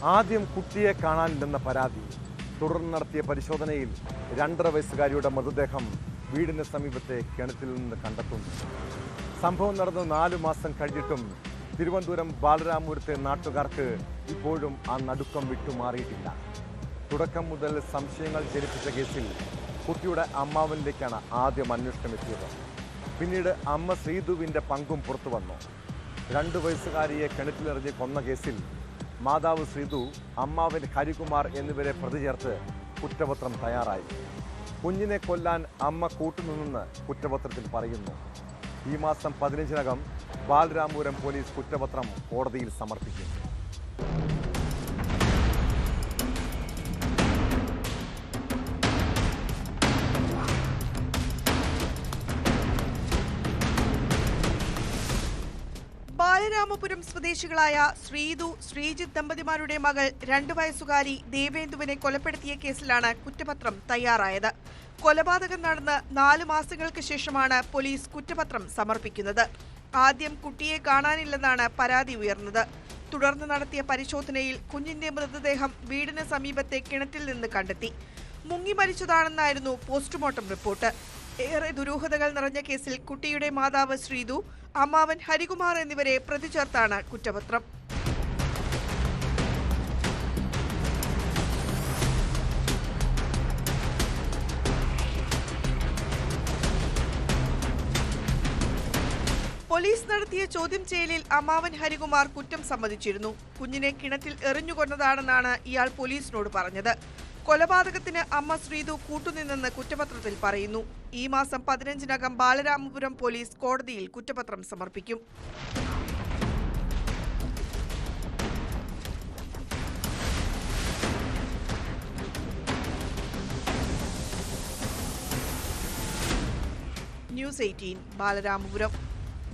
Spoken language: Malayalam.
ആദ്യം കുട്ടിയെ കാണാനില്ലെന്ന പരാതി. തുടർന്ന് നടത്തിയ പരിശോധനയിൽ 2.5 വയസ്സുകാരിയുടെ മൃതദേഹം വീടിന് സമീപത്തെ കിണറ്റിൽ നിന്ന് കണ്ടെത്തുന്നു. സംഭവം നടന്ന് 4 മാസം കഴിഞ്ഞിട്ടും തിരുവനന്തപുരം ബാലരാമപുരത്തെ നാട്ടുകാർക്ക് ഇപ്പോഴും ആ നടുക്കം വിട്ടുമാറിയിട്ടില്ല. തുടക്കം മുതൽ സംശയങ്ങൾ ജനിപ്പിച്ച കേസിൽ കുട്ടിയുടെ അമ്മാവനിലേക്കാണ് ആദ്യം അന്വേഷണം എത്തിയത്. പിന്നീട് അമ്മ ശ്രീധുവിൻ്റെ പങ്കും പുറത്തു വന്നു. 2 വയസ്സുകാരിയെ കിണറ്റിലെറിഞ്ഞ് കൊന്ന കേസിൽ മാതാവ് ശ്രീധു, അമ്മാവൻ ഹരികുമാർ എന്നിവരെ പ്രതി ചേർത്ത് കുറ്റപത്രം തയ്യാറായി. കുഞ്ഞിനെ കൊല്ലാൻ അമ്മ കൂട്ടുനിന്നെന്ന് കുറ്റപത്രത്തിൽ പറയുന്നു. ഈ മാസം 15-നകം ബാലരാമപുരം പോലീസ് കുറ്റപത്രം കോടതിയിൽ സമർപ്പിക്കും. ബാലരാമപുരം സ്വദേശികളായ ശ്രീധു, ശ്രീജിത്ത് ദമ്പതിമാരുടെ മകൾ 2 വയസ്സുകാരി ദേവേന്ദുവിനെ കൊലപ്പെടുത്തിയ കേസിലാണ് കുറ്റപത്രം തയ്യാറായത്. കൊലപാതകം നടന്ന് 4 മാസങ്ങൾക്ക് ശേഷമാണ് പോലീസ് കുറ്റപത്രം സമർപ്പിക്കുന്നത്. ആദ്യം കുട്ടിയെ കാണാനില്ലെന്നാണ് പരാതി ഉയർന്നത്. തുടർന്ന് നടത്തിയ പരിശോധനയിൽ കുഞ്ഞിന്റെ മൃതദേഹം വീടിന് സമീപത്തെ കിണറ്റിൽ നിന്ന് കണ്ടെത്തി. മുങ്ങി മരിച്ചതാണെന്നായിരുന്നു പോസ്റ്റ്മോർട്ടം റിപ്പോർട്ട്. ഏറെ ദുരൂഹതകൾ നിറഞ്ഞ കേസിൽ കുട്ടിയുടെ മാതാവ് ശ്രീധു, അമ്മാവൻ ഹരികുമാർ എന്നിവരെ പ്രതി ചേർത്താണ് കുറ്റപത്രം. പോലീസ് നടത്തിയ ചോദ്യം ചെയ്യലിൽ അമ്മാവൻ ഹരികുമാർ കുറ്റം സമ്മതിച്ചിരുന്നു. കുഞ്ഞിനെ കിണറ്റിൽ എറിഞ്ഞുകൊന്നതാണെന്നാണ് ഇയാൾ പോലീസിനോട് പറഞ്ഞത്. കൊലപാതകത്തിന് അമ്മ ശ്രീധു കൂട്ടുനിന്നെന്ന് കുറ്റപത്രത്തിൽ പറയുന്നു. ഈ മാസം 15-നകം ബാലരാമപുരം പോലീസ് കോടതിയിൽ കുറ്റപത്രം സമർപ്പിക്കും. ന്യൂസ് 18 ബാലരാമപുരം.